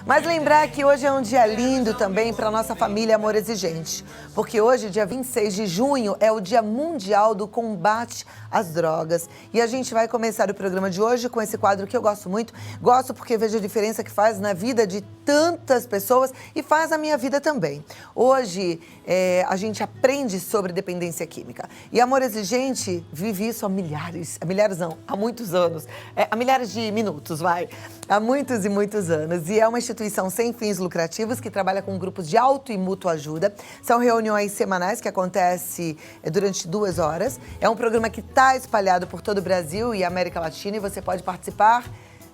Mas lembrar que hoje é um dia lindo também para nossa família Amor Exigente, porque hoje, dia 26 de junho, é o Dia Mundial do Combate às Drogas. E a gente vai começar o programa de hoje com esse quadro que eu gosto muito. Gosto porque vejo a diferença que faz na vida de tantas pessoas e faz a minha vida também. Hoje, a gente aprende sobre dependência química. E Amor Exigente vive isso há muitos anos. Há milhares de minutos, vai. Há muitos e muitos anos. E é uma instituição sem fins lucrativos que trabalha com grupos de auto e mútua ajuda. São reuniões semanais que acontecem durante 2 horas. É um programa que está espalhado por todo o Brasil e América Latina e você pode participar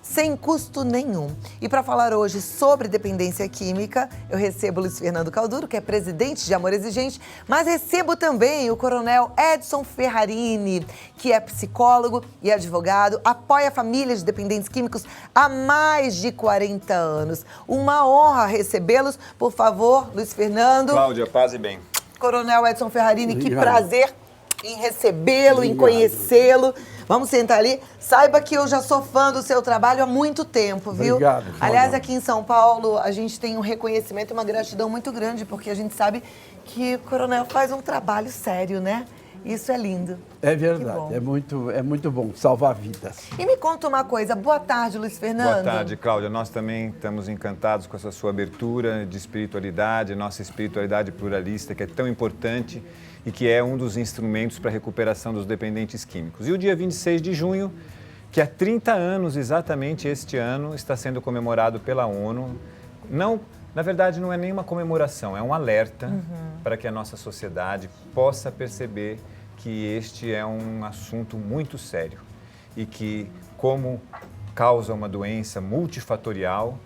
sem custo nenhum. E para falar hoje sobre dependência química, eu recebo o Luiz Fernando Calduro, que é presidente de Amor Exigente, mas recebo também o coronel Edson Ferrarini, que é psicólogo e advogado, apoia famílias de dependentes químicos há mais de 40 anos. Uma honra recebê-los. Por favor, Luiz Fernando. Cláudia, paz e bem. Coronel Edson Ferrarini, Obrigado. Que prazer em recebê-lo, em conhecê-lo. Vamos sentar ali. Saiba que eu já sou fã do seu trabalho há muito tempo, viu? Obrigado. Aliás, aqui em São Paulo, a gente tem um reconhecimento e uma gratidão muito grande, porque a gente sabe que o coronel faz um trabalho sério, né? Isso é lindo. É verdade, é muito bom salvar vidas. E me conta uma coisa. Boa tarde, Luiz Fernando. Boa tarde, Cláudia. Nós também estamos encantados com essa sua abertura de espiritualidade, nossa espiritualidade pluralista, que é tão importante e que é um dos instrumentos para a recuperação dos dependentes químicos. E o dia 26 de junho, que há 30 anos, exatamente este ano, está sendo comemorado pela ONU. Na verdade, não é nenhuma comemoração, é um alerta para que a nossa sociedade possa perceber que este é um assunto muito sério e que, como causa uma doença multifatorial,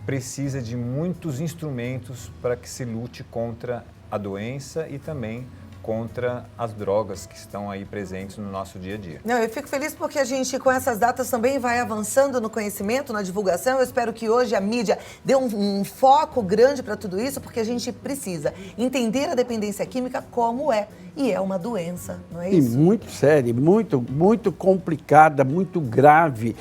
precisa de muitos instrumentos para que se lute contra a doença e também contra as drogas que estão aí presentes no nosso dia a dia. Não, eu fico feliz porque a gente, com essas datas, também vai avançando no conhecimento, na divulgação. Eu espero que hoje a mídia dê um foco grande para tudo isso, porque a gente precisa entender a dependência química como é. E é uma doença, não é isso? E muito séria, muito complicada, muito grave.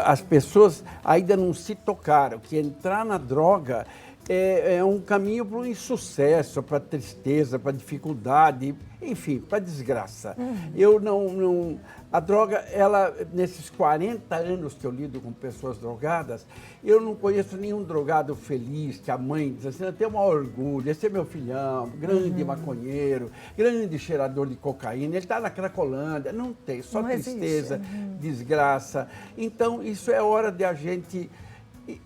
As pessoas ainda não se tocaram que entrar na droga é um caminho para o insucesso, para a tristeza, para a dificuldade, enfim, para a desgraça. A droga, nesses 40 anos que eu lido com pessoas drogadas, eu não conheço nenhum drogado feliz, que a mãe diz assim, eu tenho o maior orgulho, esse é meu filhão, grande maconheiro, grande cheirador de cocaína, ele está na Cracolândia. Não tem, só tristeza, desgraça. Então, isso é hora de a gente...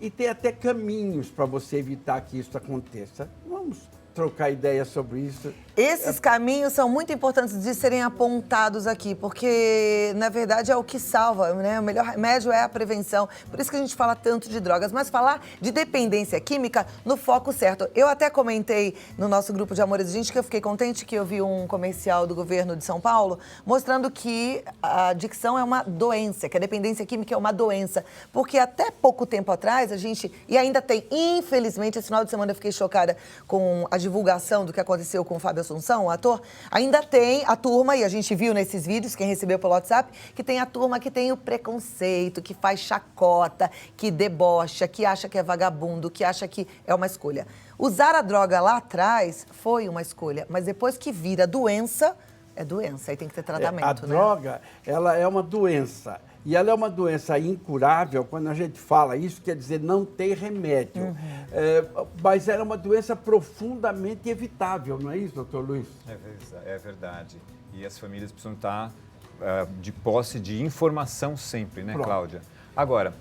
E tem até caminhos para você evitar que isso aconteça. Vamos trocar ideias sobre isso. Esses caminhos são muito importantes de serem apontados aqui, porque, na verdade, é o que salva, né? O melhor remédio é a prevenção. Por isso que a gente fala tanto de drogas, mas falar de dependência química no foco certo. Eu até comentei no nosso grupo de Amor Exigente que eu fiquei contente que eu vi um comercial do governo de São Paulo mostrando que a adicção é uma doença, que a dependência química é uma doença. Porque até pouco tempo atrás, e ainda tem, infelizmente, esse final de semana eu fiquei chocada com a divulgação do que aconteceu com o Fábio Assunção, o ator, ainda tem a turma, e a gente viu nesses vídeos, quem recebeu pelo WhatsApp, que tem a turma que tem o preconceito, que faz chacota, que debocha, que acha que é vagabundo, que acha que é uma escolha. Usar a droga lá atrás foi uma escolha, mas depois que vira doença, é doença, aí tem que ter tratamento, A droga, ela é uma doença. E ela é uma doença incurável. Quando a gente fala isso, quer dizer não tem remédio. Mas ela é uma doença profundamente evitável, não é isso, doutor Luiz? É verdade. E as famílias precisam estar de posse de informação sempre, né, Pronto. Cláudia? Agora,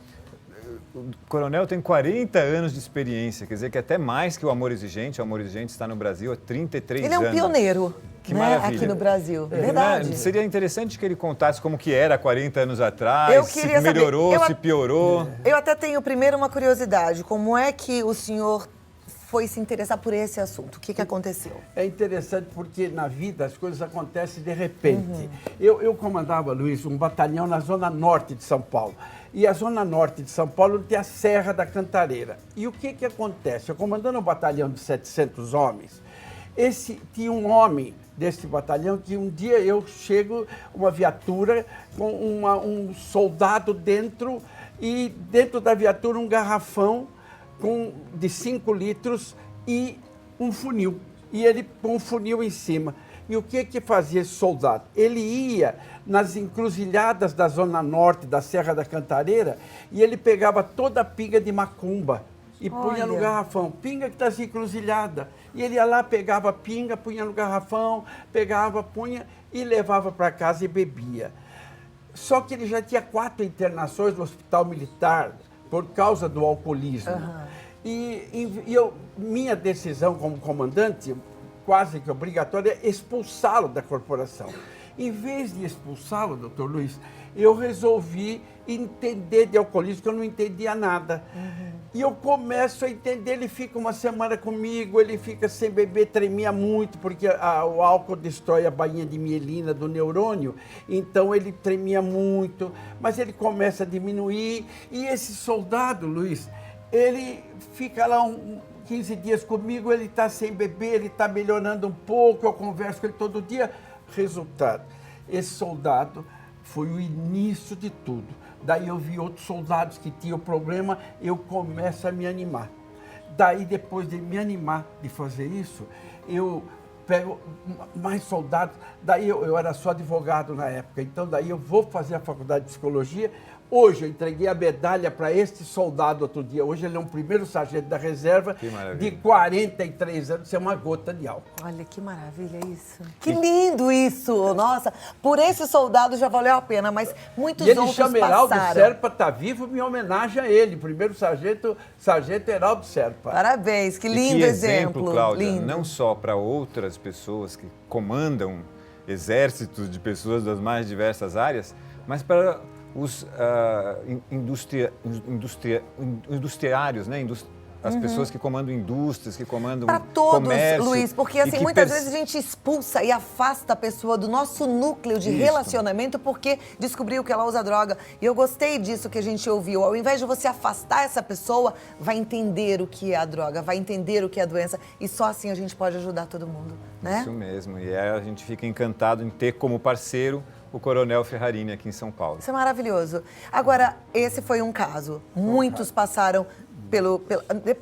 o coronel tem 40 anos de experiência, quer dizer que até mais que o Amor Exigente. O Amor Exigente está no Brasil há 33 anos. Ele é um pioneiro. Que né, maravilha. aqui no Brasil. Verdade. Seria interessante que ele contasse como que era 40 anos atrás, se melhorou, se piorou. Eu até tenho primeiro uma curiosidade. Como é que o senhor foi se interessar por esse assunto? O que aconteceu? É interessante porque na vida as coisas acontecem de repente. Eu comandava, Luiz, um batalhão na zona norte de São Paulo. E a zona norte de São Paulo tem a Serra da Cantareira. E o que acontece? Eu comandando um batalhão de 700 homens, tinha um homem desse batalhão que um dia eu chego, uma viatura com um soldado dentro, e dentro da viatura um garrafão com de 5 litros e um funil. E ele põe um funil em cima. E o que fazia esse soldado? Ele ia nas encruzilhadas da Zona Norte, da Serra da Cantareira, e ele pegava toda a pinga de macumba e punha no garrafão. Pinga que está assim, encruzilhada. E ele ia lá, pegava a pinga, punha no garrafão, pegava, punha e levava para casa e bebia. Só que ele já tinha 4 internações no Hospital Militar por causa do alcoolismo. Minha decisão como comandante, quase que obrigatória, é expulsá-lo da corporação. Em vez de expulsá-lo, doutor Luiz, eu resolvi entender de alcoolismo, que eu não entendia nada. E eu começo a entender, ele fica uma semana comigo, ele fica sem beber, tremia muito, porque o álcool destrói a bainha de mielina do neurônio, então ele tremia muito, mas ele começa a diminuir, e esse soldado, Luiz, ele fica lá 15 dias comigo, ele está sem beber, ele está melhorando um pouco, eu converso com ele todo dia. Resultado, esse soldado foi o início de tudo. Daí eu vi outros soldados que tinham problema, eu começo a me animar. Daí, depois de me animar de fazer isso, eu pego mais soldados. Daí eu era só advogado na época, então daí eu vou fazer a faculdade de psicologia. Hoje eu entreguei a medalha para este soldado outro dia. Hoje ele é um primeiro sargento da reserva de 43 anos, isso é uma gota de álcool. Olha que maravilha isso. Que lindo isso! Nossa, por esse soldado já valeu a pena, mas muitos outros passaram. E ele chama Heraldo Serpa, está vivo, minha homenagem a ele, primeiro sargento Heraldo Serpa. Parabéns, que lindo exemplo. Cláudia, lindo. Não só para outras pessoas que comandam exércitos de pessoas das mais diversas áreas, mas para os industriários, né? As pessoas que comandam indústrias, que comandam para todos, comércio. Luiz, porque assim, muitas vezes a gente expulsa e afasta a pessoa do nosso núcleo de relacionamento porque descobriu que ela usa droga. E eu gostei disso que a gente ouviu. Ao invés de você afastar essa pessoa, vai entender o que é a droga, vai entender o que é a doença. E só assim a gente pode ajudar todo mundo, né? Isso mesmo. E a gente fica encantado em ter como parceiro o Coronel Ferrarini aqui em São Paulo. Isso é maravilhoso. Agora, esse foi um caso. Muitos passaram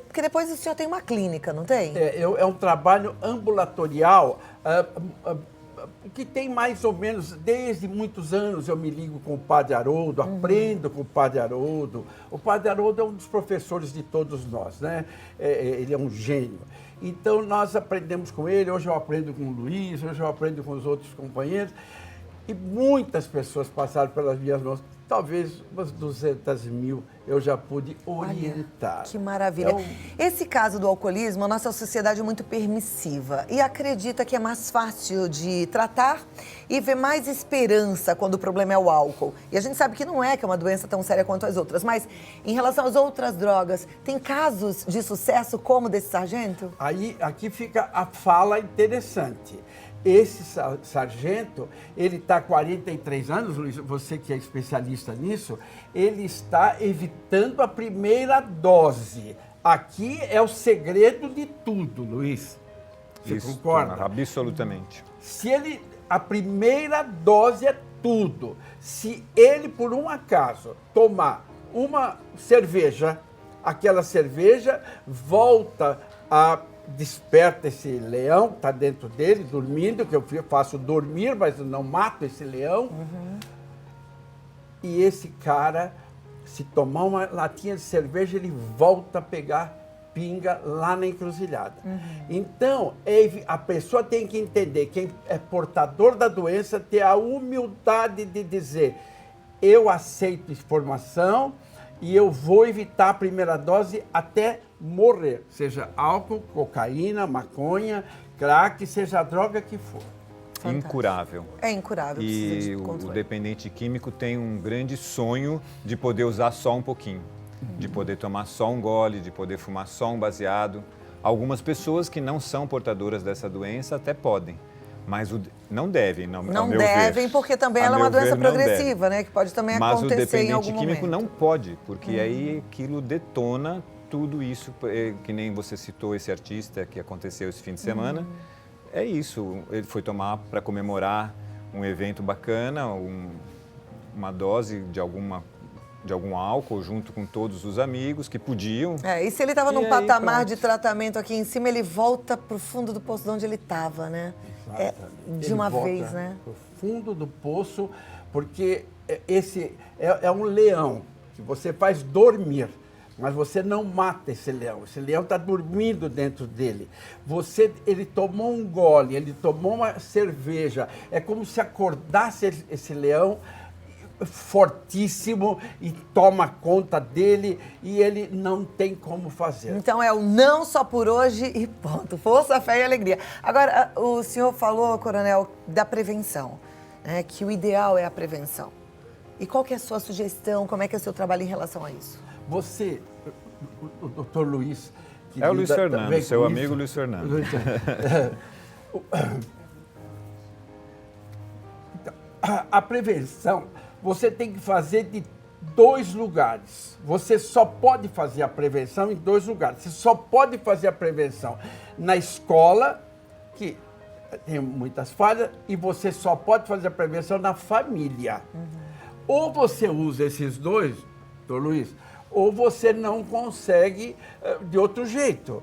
porque depois o senhor tem uma clínica, não tem? É um trabalho ambulatorial que tem mais ou menos, desde muitos anos eu me ligo com o Padre Haroldo, aprendo com o Padre Haroldo. O Padre Haroldo é um dos professores de todos nós, né? Ele é um gênio. Então nós aprendemos com ele, hoje eu aprendo com o Luiz, hoje eu aprendo com os outros companheiros. E muitas pessoas passaram pelas minhas mãos, talvez umas 200 mil eu já pude orientar. Olha, que maravilha. Esse caso do alcoolismo, a nossa sociedade é muito permissiva e acredita que é mais fácil de tratar e ver mais esperança quando o problema é o álcool. E a gente sabe que não é, que é uma doença tão séria quanto as outras, mas em relação às outras drogas, tem casos de sucesso como desse sargento? Aqui fica a fala interessante. Esse sargento, ele está há 43 anos, Luiz, você que é especialista nisso, ele está evitando a primeira dose. Aqui é o segredo de tudo, Luiz. Você concorda? Absolutamente. A primeira dose é tudo. Se ele, por um acaso, tomar uma cerveja, aquela cerveja volta desperta esse leão, está dentro dele, dormindo, que eu faço dormir, mas eu não mato esse leão. E esse cara, se tomar uma latinha de cerveja, ele volta a pegar pinga lá na encruzilhada. Então, a pessoa tem que entender, quem é portador da doença, ter a humildade de dizer, eu aceito informação e eu vou evitar a primeira dose até morrer, seja álcool, cocaína, maconha, crack, seja a droga que for. Fantástico. Incurável. É incurável. E o dependente químico tem um grande sonho de poder usar só um pouquinho, de poder tomar só um gole, de poder fumar só um baseado. Algumas pessoas que não são portadoras dessa doença até podem, mas não devem, não devem, porque também ela é uma doença progressiva, né? Que pode também acontecer em algum momento. Mas o dependente químico não pode, porque aí aquilo detona tudo isso, que nem você citou esse artista que aconteceu esse fim de semana. É isso, ele foi tomar para comemorar um evento bacana, uma dose de alguma de algum álcool junto com todos os amigos que podiam. E se ele estava num aí, patamar pronto. de tratamento aqui em cima, ele volta pro fundo do poço de onde ele estava, né? De Ele uma volta vez, né? pro fundo do poço, porque esse é um leão que você faz dormir, mas você não mata esse leão. Esse leão está dormindo dentro dele. Ele tomou um gole, ele tomou uma cerveja. É como se acordasse esse leão fortíssimo e toma conta dele e ele não tem como fazer. Então é o não só por hoje e ponto. Força, fé e alegria. Agora, o senhor falou, coronel, da prevenção, né? Que o ideal é a prevenção. E qual que é a sua sugestão? Como é que é o seu trabalho em relação a isso? Você, o doutor Luiz... É o Luiz Fernando, seu amigo Luiz Fernando. A prevenção, você tem que fazer de 2 lugares. Você só pode fazer a prevenção em 2 lugares. Você só pode fazer a prevenção na escola, que tem muitas falhas, e você só pode fazer a prevenção na família. Ou você usa esses 2, doutor Luiz, ou você não consegue de outro jeito.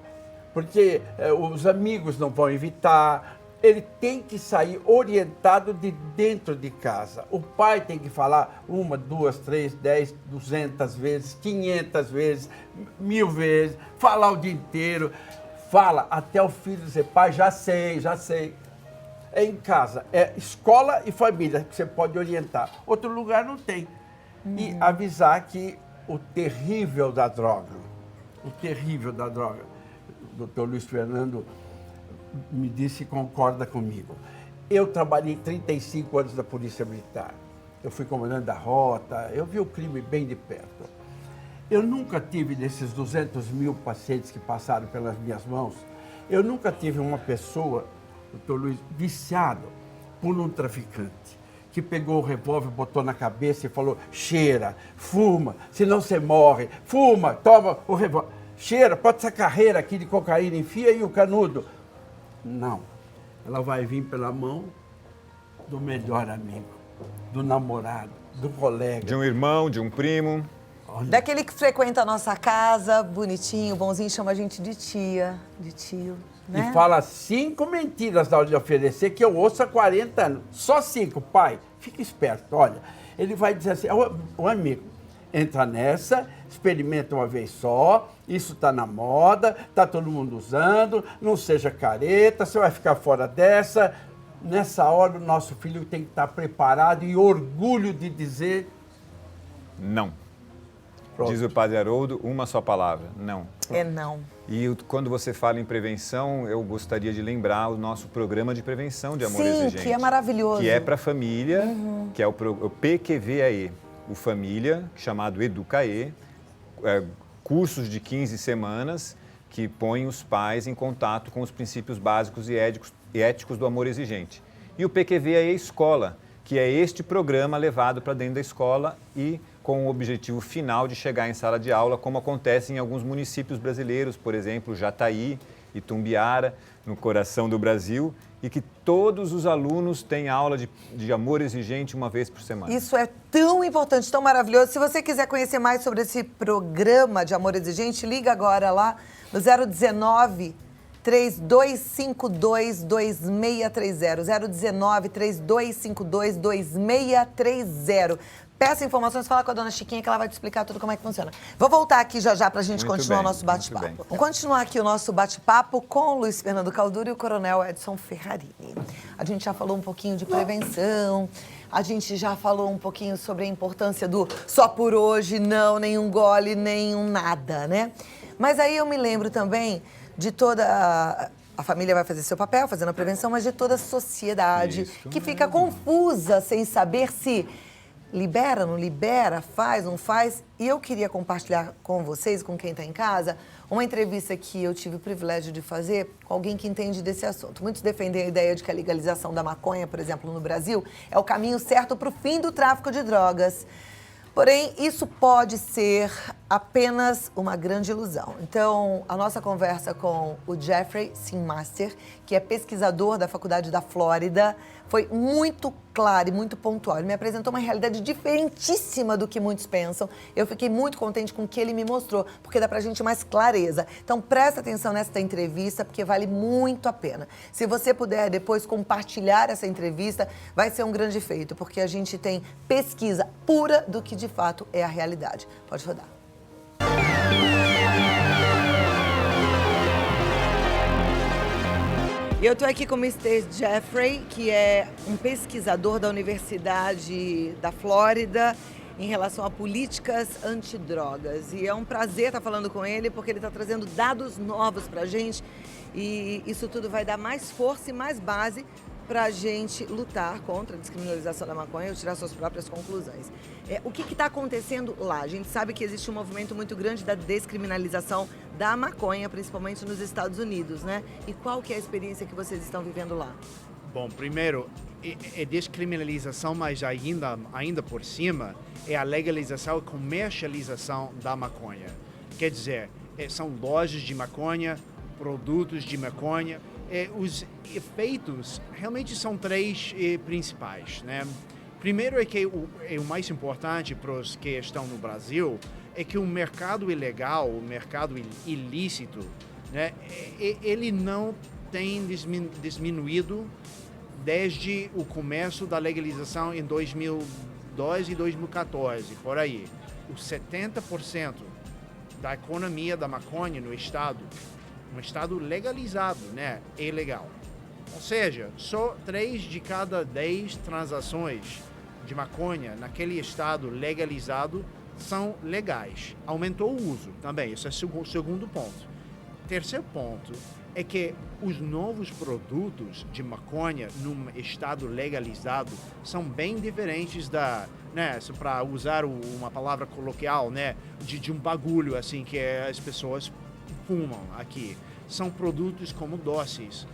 Porque os amigos não vão evitar. Ele tem que sair orientado de dentro de casa. O pai tem que falar 1, 2, 3, 10, 200 vezes, 500 vezes, 1000 vezes, falar o dia inteiro. Fala até o filho dizer, pai, já sei, já sei. É em casa, é escola e família que você pode orientar. Outro lugar não tem. E avisar que o terrível da droga, o doutor Luiz Fernando me disse e concorda comigo. Eu trabalhei 35 anos na Polícia Militar. Eu fui comandante da rota, eu vi o crime bem de perto. Eu nunca tive, desses 200 mil pacientes que passaram pelas minhas mãos, eu nunca tive uma pessoa, doutor Luiz, viciado por um traficante, que pegou o revólver, botou na cabeça e falou, cheira, fuma, senão você morre, fuma, toma o revólver, cheira, bota essa carreira aqui de cocaína, enfia aí o canudo. Não, ela vai vir pela mão do melhor amigo, do namorado, do colega. De um irmão, de um primo. Daquele que frequenta a nossa casa, bonitinho, bonzinho, chama a gente de tia, de tio, né? E fala 5 mentiras na hora de oferecer que eu ouço há 40 anos. Só 5, pai. Fica esperto, olha. Ele vai dizer assim, o amigo, entra nessa, experimenta uma vez só, isso está na moda, está todo mundo usando, não seja careta, você vai ficar fora dessa. Nessa hora, o nosso filho tem que estar preparado e orgulho de dizer... Não. Pronto. Diz o padre Haroldo, uma só palavra, não. É não. E quando você fala em prevenção, eu gostaria de lembrar o nosso programa de prevenção de amor exigente. Sim, que é maravilhoso. Que é para a família, que é o PQVAE, o Família, chamado Educae, cursos de 15 semanas que põem os pais em contato com os princípios básicos e éticos do amor exigente. E o PQVAE Escola, que é este programa levado para dentro da escola e com o objetivo final de chegar em sala de aula, como acontece em alguns municípios brasileiros, por exemplo, Jataí, Itumbiara, no coração do Brasil, e que todos os alunos têm aula de amor exigente uma vez por semana. Isso é tão importante, tão maravilhoso. Se você quiser conhecer mais sobre esse programa de amor exigente, liga agora lá no 019 3252 2630. 019 3252 2630. Peça informações, fala com a dona Chiquinha que ela vai te explicar tudo como é que funciona. Vou voltar aqui já para a gente continuar o nosso bate-papo. Vamos continuar aqui o nosso bate-papo com o Luiz Fernando Calduro e o coronel Edson Ferrarini. A gente já falou um pouquinho de prevenção, a gente já falou um pouquinho sobre a importância do só por hoje, não, nenhum gole, nenhum nada, né? Mas aí eu me lembro também de toda... A família vai fazer seu papel, fazendo a prevenção, mas de toda a sociedade que fica confusa sem saber se... libera, não libera, faz, não faz. E eu queria compartilhar com vocês, com quem está em casa, uma entrevista que eu tive o privilégio de fazer com alguém que entende desse assunto. Muitos defendem a ideia de que a legalização da maconha, por exemplo, no Brasil, é o caminho certo para o fim do tráfico de drogas. Porém, isso pode ser apenas uma grande ilusão. Então, a nossa conversa com o Jeffrey Sinmaster, que é pesquisador da Faculdade da Flórida, foi muito clara e muito pontual. Ele me apresentou uma realidade diferentíssima do que muitos pensam. Eu fiquei muito contente com o que ele me mostrou, porque dá pra gente mais clareza. Então, presta atenção nesta entrevista, porque vale muito a pena. Se você puder depois compartilhar essa entrevista, vai ser um grande feito, porque a gente tem pesquisa pura do que de fato é a realidade. Pode rodar. Eu estou aqui com o Mr. Jeffrey, que é um pesquisador da Universidade da Flórida em relação a políticas antidrogas. E é um prazer estar falando com ele, porque ele está trazendo dados novos para a gente. E isso tudo vai dar mais força e mais base para a gente lutar contra a descriminalização da maconha ou tirar suas próprias conclusões. O que está acontecendo lá? A gente sabe que existe um movimento muito grande da descriminalização da maconha, principalmente nos Estados Unidos, né? E qual que é a experiência que vocês estão vivendo lá? Bom, primeiro, é descriminalização, mas ainda por cima, é a legalização e comercialização da maconha. Quer dizer, são lojas de maconha, produtos de maconha. Os efeitos realmente são três principais, né? Primeiro é que o mais importante para os que estão no Brasil é que o mercado ilegal, o mercado ilícito, né, ele não tem diminuído desde o começo da legalização em 2002 e 2014, por aí. Os 70% da economia da maconha no estado, um estado legalizado, né, é ilegal. Ou seja, só 3 de cada 10 transações de maconha naquele estado legalizado são legais. Aumentou o uso também, esse é o segundo ponto. Terceiro ponto é que os novos produtos de maconha num estado legalizado são bem diferentes da, né, para usar uma palavra coloquial, né, de um bagulho assim que as pessoas fumam aqui. São produtos como doces,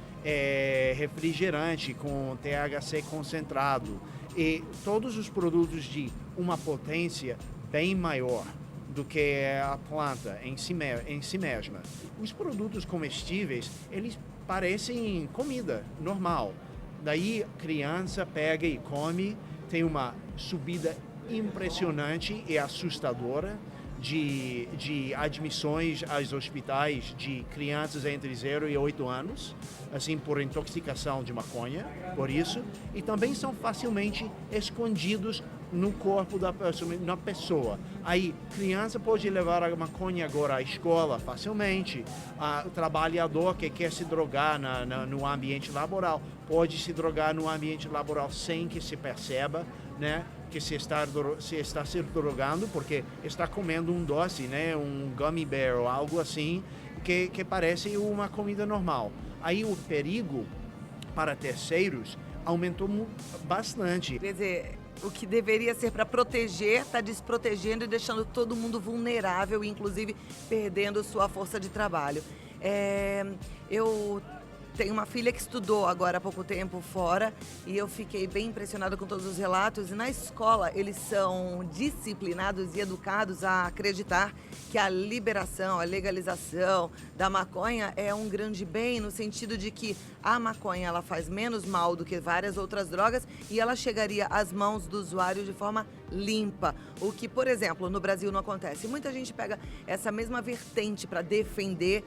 refrigerante com THC concentrado e todos os produtos de uma potência bem maior do que a planta em si mesma. Os produtos comestíveis, eles parecem comida normal. Daí criança pega e come, tem uma subida impressionante e assustadora de admissões aos hospitais de crianças entre 0 e 8 anos, assim, por intoxicação de maconha, por isso, e também são facilmente escondidos no corpo na pessoa. Aí, criança pode levar a maconha agora à escola facilmente, o trabalhador que quer se drogar no ambiente laboral pode se drogar no ambiente laboral sem que se perceba, né? Que se está se drogando porque está comendo um doce, né, um gummy bear ou algo assim, que parece uma comida normal. Aí o perigo para terceiros aumentou bastante. Quer dizer, o que deveria ser para proteger está desprotegendo e deixando todo mundo vulnerável, inclusive perdendo sua força de trabalho. Eu tenho uma filha que estudou agora há pouco tempo fora e eu fiquei bem impressionada com todos os relatos. E na escola eles são disciplinados e educados a acreditar que a liberação, a legalização da maconha é um grande bem, no sentido de que a maconha ela faz menos mal do que várias outras drogas e ela chegaria às mãos do usuário de forma limpa. O que, por exemplo, no Brasil não acontece. Muita gente pega essa mesma vertente para defender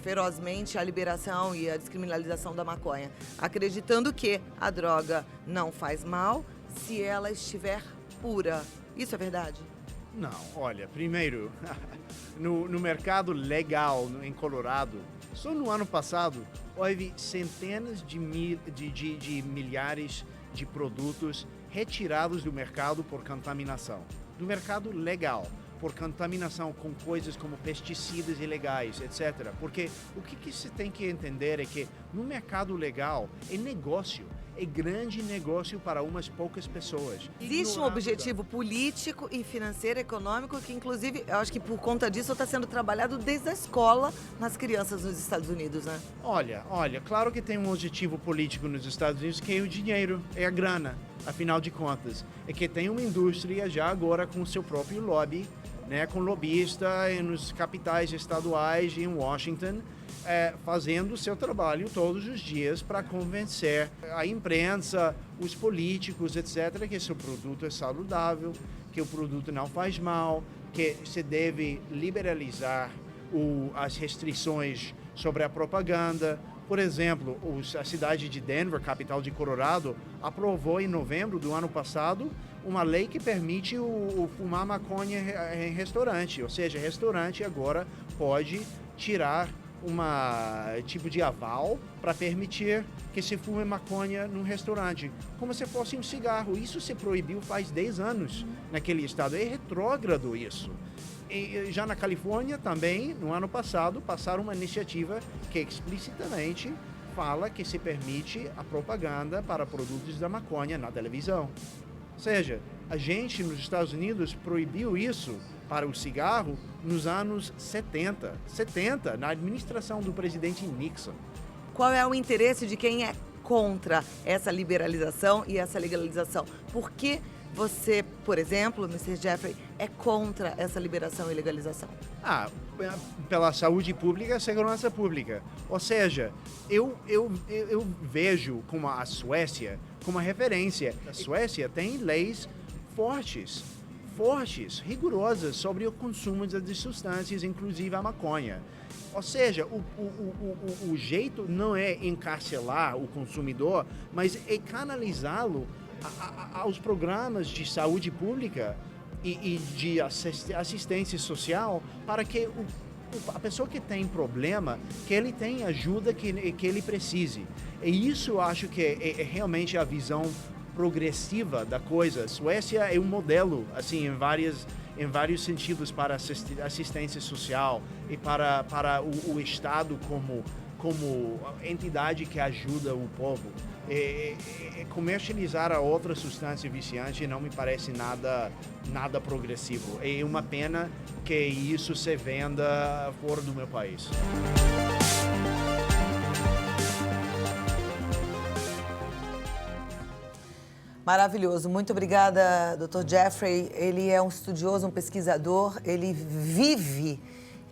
ferozmente a liberação e a descriminalização da maconha, acreditando que a droga não faz mal se ela estiver pura. Isso é verdade? Não, olha, primeiro, no mercado legal em Colorado, só no ano passado, houve centenas de milhares de produtos retirados do mercado por contaminação. Do mercado legal, por contaminação com coisas como pesticidas ilegais, etc. Porque o que se tem que entender é que no mercado legal é negócio. É grande negócio para umas poucas pessoas. Existe um objetivo político e financeiro, econômico, que inclusive, eu acho que por conta disso está sendo trabalhado desde a escola nas crianças nos Estados Unidos, né? Olha, claro que tem um objetivo político nos Estados Unidos que é o dinheiro, é a grana, afinal de contas. É que tem uma indústria já agora com o seu próprio lobby né, com lobista nos capitais estaduais em Washington, fazendo o seu trabalho todos os dias para convencer a imprensa, os políticos, etc., que seu produto é saudável, que o produto não faz mal, que se deve liberalizar as restrições sobre a propaganda. Por exemplo, a cidade de Denver, capital de Colorado, aprovou em novembro do ano passado uma lei que permite o fumar maconha em restaurante. Ou seja, restaurante agora pode tirar tipo de aval para permitir que se fume maconha num restaurante, como se fosse um cigarro. Isso se proibiu faz 10 anos naquele estado. É retrógrado isso. E já na Califórnia também, no ano passado, passaram uma iniciativa que explicitamente fala que se permite a propaganda para produtos da maconha na televisão. Ou seja, a gente nos Estados Unidos proibiu isso para o cigarro nos anos 70, na administração do presidente Nixon. Qual é o interesse de quem é contra essa liberalização e essa legalização? Por que você, por exemplo, Mr. Jeffrey, é contra essa liberação e legalização? Pela saúde pública e segurança pública. Ou seja, eu vejo como a Suécia como uma referência. A Suécia tem leis fortes, rigorosas sobre o consumo de substâncias, inclusive a maconha. Ou seja, o jeito não é encarcelar o consumidor, mas é canalizá-lo aos programas de saúde pública e de assistência social para que a pessoa que tem problema, que ele tenha ajuda que ele precise. E isso eu acho que é realmente a visão progressiva da coisa. A Suécia é um modelo, assim, em vários sentidos para assistência social e para o Estado como entidade que ajuda o povo. Comercializar a outra substância viciante não me parece nada progressivo. É uma pena que isso se venda fora do meu país. Maravilhoso. Muito obrigada, Dr. Jeffrey. Ele é um estudioso, um pesquisador. Ele vive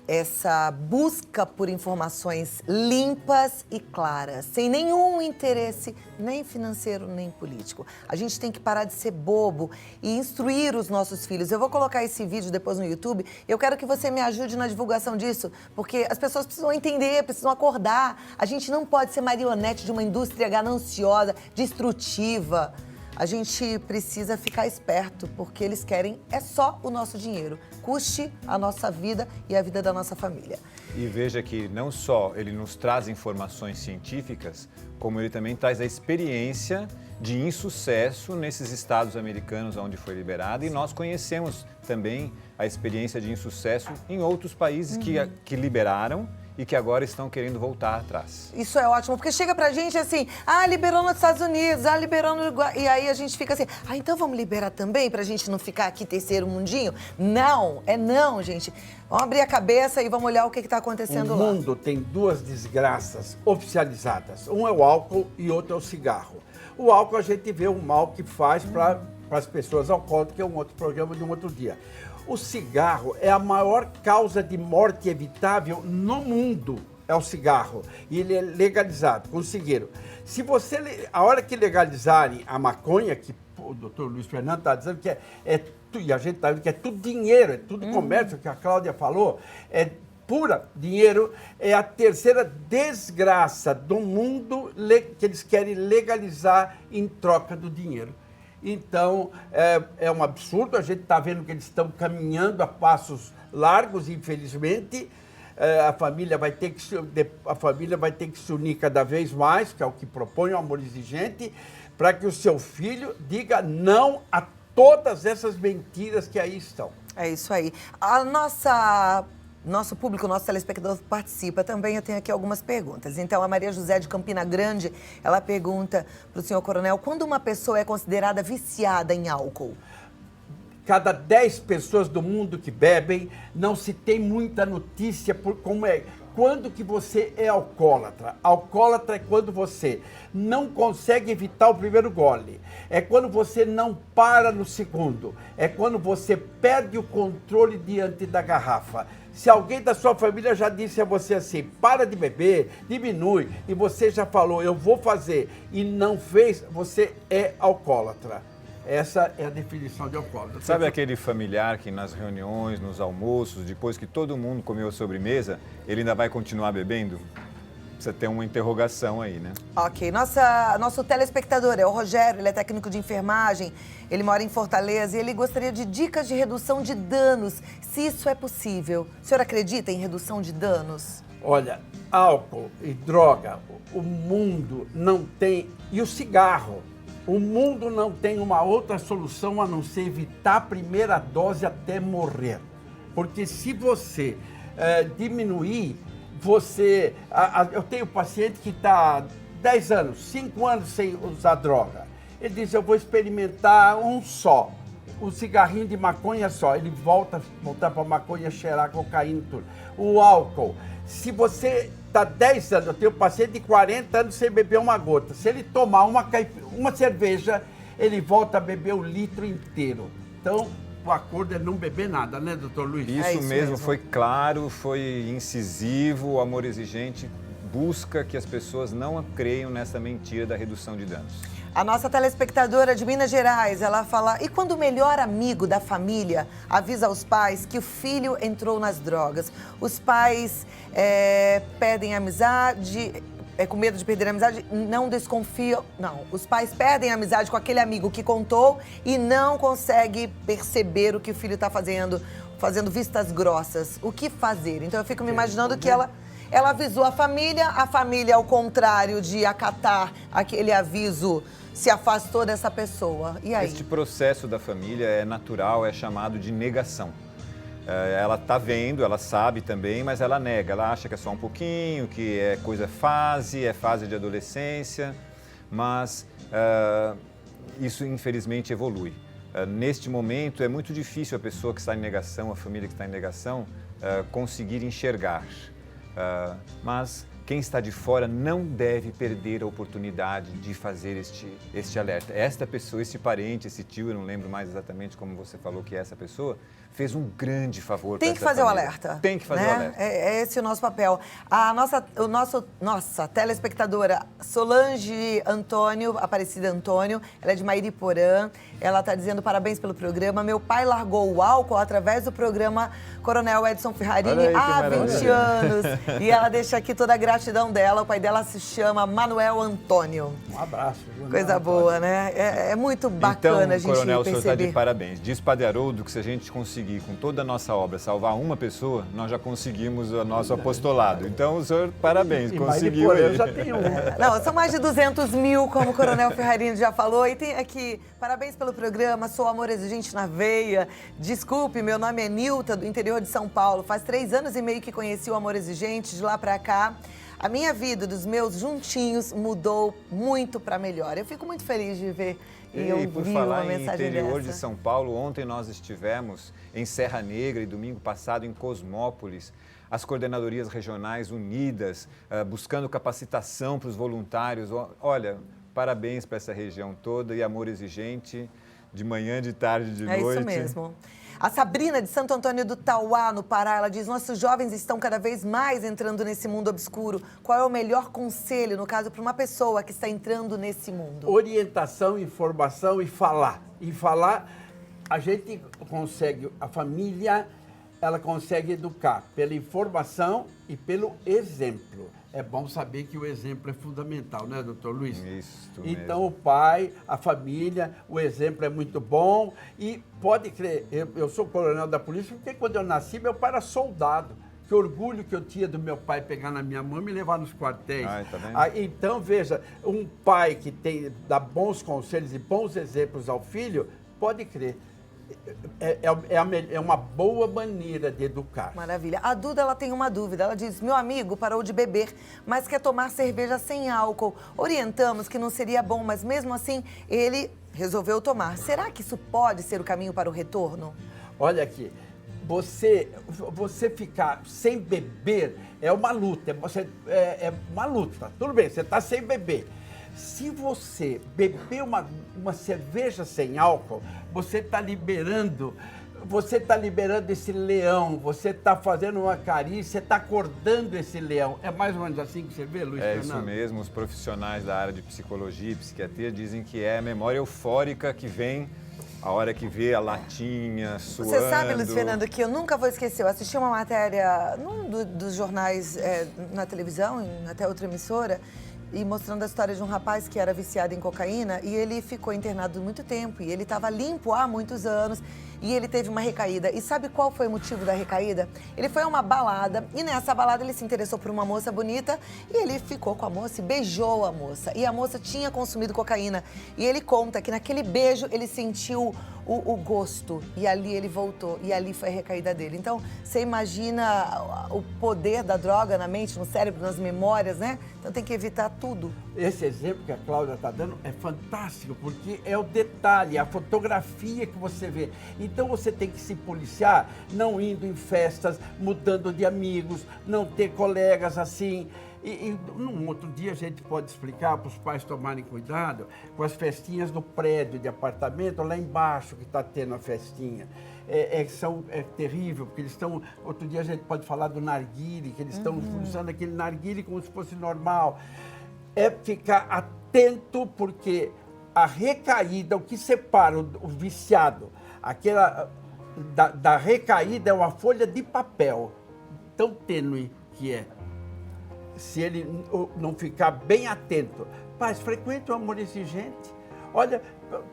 essa busca por informações limpas e claras, sem nenhum interesse, nem financeiro, nem político. A gente tem que parar de ser bobo e instruir os nossos filhos. Eu vou colocar esse vídeo depois no YouTube. Eu quero que você me ajude na divulgação disso, porque as pessoas precisam entender, precisam acordar. A gente não pode ser marionete de uma indústria gananciosa, destrutiva. A gente precisa ficar esperto, porque eles querem só o nosso dinheiro. Custe a nossa vida e a vida da nossa família. E veja que não só ele nos traz informações científicas, como ele também traz a experiência de insucesso nesses estados americanos onde foi liberado. E nós conhecemos também a experiência de insucesso em outros países que liberaram e que agora estão querendo voltar atrás. Isso é ótimo, porque chega pra gente assim, liberou nos Estados Unidos, liberou no Uruguai, e aí a gente fica assim, então vamos liberar também pra gente não ficar aqui terceiro mundinho? Não, gente. Vamos abrir a cabeça e vamos olhar o que está acontecendo lá. O mundo tem duas desgraças oficializadas. Um é o álcool e outro é o cigarro. O álcool a gente vê o mal que faz para as pessoas alcoólicas, que é um outro programa de um outro dia. O cigarro é a maior causa de morte evitável no mundo, é o cigarro. E ele é legalizado, conseguiram. Se você, a hora que legalizarem a maconha, que o doutor Luiz Fernando está dizendo que e a gente está vendo que é tudo dinheiro, é tudo comércio, que a Cláudia falou, é pura dinheiro, é a terceira desgraça do mundo que eles querem legalizar em troca do dinheiro. Então, é um absurdo, a gente está vendo que eles estão caminhando a passos largos, infelizmente. A família vai ter que se unir cada vez mais, que é o que propõe o Amor Exigente, para que o seu filho diga não a todas essas mentiras que aí estão. É isso aí. Nosso público, nosso telespectador participa também. Eu tenho aqui algumas perguntas. Então, a Maria José de Campina Grande, ela pergunta para o senhor coronel, quando uma pessoa é considerada viciada em álcool? Cada 10 pessoas do mundo que bebem, não se tem muita notícia por como é. Quando que você é alcoólatra? Alcoólatra é quando você não consegue evitar o primeiro gole. É quando você não para no segundo. É quando você perde o controle diante da garrafa. Se alguém da sua família já disse a você assim, para de beber, diminui, e você já falou, eu vou fazer, e não fez, você é alcoólatra. Essa é a definição de alcoólatra. Sabe aquele familiar que nas reuniões, nos almoços, depois que todo mundo comeu a sobremesa, ele ainda vai continuar bebendo? Você tem uma interrogação aí, né? Ok, nosso telespectador é o Rogério, ele é técnico de enfermagem, ele mora em Fortaleza e ele gostaria de dicas de redução de danos, se isso é possível. O senhor acredita em redução de danos? Olha, álcool e droga, o mundo não tem, e o cigarro, o mundo não tem uma outra solução a não ser evitar a primeira dose até morrer. Porque se você diminuir, eu tenho paciente que está 10 anos, 5 anos sem usar droga. Ele diz, eu vou experimentar um cigarrinho de maconha só. Ele voltar para maconha, cheirar cocaína e tudo. O álcool, se você está 10 anos, eu tenho paciente de 40 anos sem beber uma gota. Se ele tomar uma cerveja, ele volta a beber o litro inteiro. Então, o acordo é não beber nada, né, doutor Luiz? Isso mesmo, foi claro, foi incisivo, o Amor Exigente busca que as pessoas não creiam nessa mentira da redução de danos. A nossa telespectadora de Minas Gerais, ela fala, e quando o melhor amigo da família avisa aos pais que o filho entrou nas drogas? Os pais perdem a amizade, com medo de perder a amizade, não desconfiam. Não, os pais perdem a amizade com aquele amigo que contou e não consegue perceber o que o filho está fazendo vistas grossas. O que fazer? Então eu fico me imaginando que ela avisou a família, ao contrário de acatar aquele aviso, se afastou dessa pessoa. E aí? Este processo da família é natural, é chamado de negação. Ela está vendo, ela sabe também, mas ela nega. Ela acha que é só um pouquinho, que é fase de adolescência, mas isso infelizmente evolui. Neste momento é muito difícil a pessoa que está em negação, a família que está em negação, conseguir enxergar. Mas quem está de fora não deve perder a oportunidade de fazer este alerta. Esta pessoa, este parente, esse tio, eu não lembro mais exatamente como você falou que é essa pessoa, fez um grande favor para essa família. Tem que fazer o alerta. Tem que fazer o alerta. É esse o nosso papel. Nossa telespectadora Solange Antônio, Aparecida Antônio, ela é de Mairiporã, ela está dizendo parabéns pelo programa. Meu pai largou o álcool através do programa Coronel Edson Ferrarini há 20 anos. E ela deixa aqui toda a gratidão dela. O pai dela se chama Manuel Antônio. Um abraço. Coisa boa, né? É muito bacana a gente Coronel, perceber. o senhor está de parabéns. Diz Padre Haroldo que se a gente conseguir, com toda a nossa obra, salvar uma pessoa, nós já conseguimos o nosso apostolado. Então, o senhor, parabéns, conseguiu aí. Eu já tenho um. Não, são mais de 200 mil, como o Coronel Ferrarini já falou. E tem aqui, parabéns pelo programa, sou Amor Exigente na veia. Desculpe, meu nome é Nilta, do interior de São Paulo. Faz 3 anos e meio que conheci o Amor Exigente, de lá pra cá. A minha vida, dos meus juntinhos, mudou muito para melhor. Eu fico muito feliz de ver e ouvir por uma falar em mensagem interior dessa. de São Paulo, ontem nós estivemos em Serra Negra e domingo passado em Cosmópolis. As coordenadorias regionais unidas, buscando capacitação para os voluntários. Olha, parabéns para essa região toda e Amor Exigente, de manhã, de tarde, de noite. É isso mesmo. A Sabrina, de Santo Antônio do Tauá, no Pará, ela diz, nossos jovens estão cada vez mais entrando nesse mundo obscuro. Qual é o melhor conselho, no caso, para uma pessoa que está entrando nesse mundo? Orientação, informação e falar. E falar, a gente consegue, a família, ela consegue educar pela informação e pelo exemplo. É bom saber que o exemplo é fundamental, né, doutor Luiz? Isso Então, mesmo. o pai, a família, o exemplo é muito bom. E pode crer, eu sou coronel da polícia, porque quando eu nasci, meu pai era soldado. Que orgulho que eu tinha do meu pai pegar na minha mão e me levar nos quartéis. Ai, tá vendo? Então, veja, um pai que dá bons conselhos e bons exemplos ao filho, pode crer. É uma boa maneira de educar. Maravilha. A Duda, ela tem uma dúvida. Ela diz, meu amigo parou de beber, mas quer tomar cerveja sem álcool. Orientamos que não seria bom, mas mesmo assim, ele resolveu tomar. Será que isso pode ser o caminho para o retorno? Olha aqui, você ficar sem beber é uma luta, é uma luta. Tudo bem, você está sem beber. Se você beber uma cerveja sem álcool, você está liberando esse leão, você está fazendo uma carícia, está acordando esse leão. É mais ou menos assim que você vê, Luiz É Fernando? isso mesmo, os profissionais da área de psicologia e psiquiatria dizem que é a memória eufórica que vem a hora que vê a latinha suando. Você sabe, Luiz Fernando, que eu nunca vou esquecer. Eu assisti uma matéria num dos jornais na televisão, em até outra emissora, e mostrando a história de um rapaz que era viciado em cocaína e ele ficou internado muito tempo e ele estava limpo há muitos anos e ele teve uma recaída. E sabe qual foi o motivo da recaída? Ele foi a uma balada e nessa balada ele se interessou por uma moça bonita e ele ficou com a moça e beijou a moça. E a moça tinha consumido cocaína e ele conta que naquele beijo ele sentiu o gosto e ali ele voltou e ali foi a recaída dele. Então, você imagina o poder da droga na mente, no cérebro, nas memórias, né? Então tem que evitar tudo. Esse exemplo que a Cláudia está dando é fantástico, porque é o detalhe, a fotografia que você vê. Então você tem que se policiar, não indo em festas, mudando de amigos, não ter colegas assim. E num outro dia a gente pode explicar para os pais tomarem cuidado com as festinhas do prédio de apartamento lá embaixo que está tendo a festinha. É terrível, porque eles estão... Outro dia a gente pode falar do narguile, que eles estão usando aquele narguile como se fosse normal. É ficar atento, porque a recaída, o que separa o viciado, da recaída é uma folha de papel, tão tênue que é. Se ele não ficar bem atento. Pais, frequente o Amor Exigente. Olha,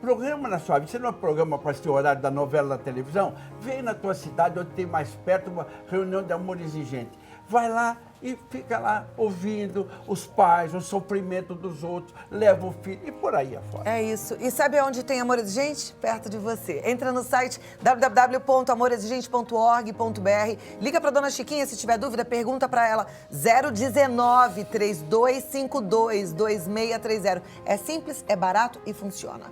programa na sua vida. Você não é programa para assistir o horário da novela na televisão? Vem na tua cidade, onde tem mais perto, uma reunião de Amor Exigente. Vai lá e fica lá ouvindo os pais, o sofrimento dos outros, leva o filho e por aí afora. É isso. E sabe onde tem Amor Exigente? Perto de você. Entra no site www.amorexigente.org.br. Liga para dona Chiquinha se tiver dúvida, pergunta para ela. 019 3252 2630. É simples, é barato e funciona.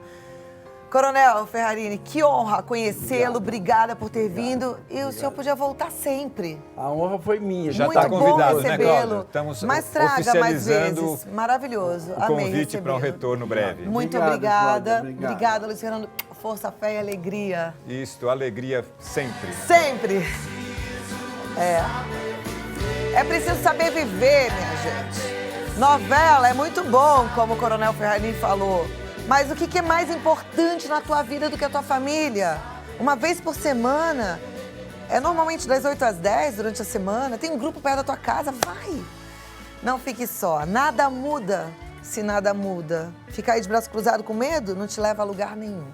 Coronel Ferrarini, que honra conhecê-lo. Obrigada por ter vindo. E o senhor podia voltar sempre. A honra foi minha. Já Muito está bom convidado, né, recebê-lo. Cláudia? Estamos Mas traga mais oficializando vezes. Maravilhoso. o Amei convite para um recebê-lo. retorno breve. Muito Obrigado, obrigada. Cláudia, obrigado. Obrigada, Luiz Fernando. Força, fé e alegria. Isto, alegria sempre. Sempre. É preciso saber viver, minha gente. Novela é muito bom, como o Coronel Ferrarini falou. Mas o que é mais importante na tua vida do que a tua família? Uma vez por semana, normalmente das 8 às 10 durante a semana, tem um grupo perto da tua casa, vai! Não fique só, nada muda se nada muda. Ficar aí de braço cruzado com medo não te leva a lugar nenhum.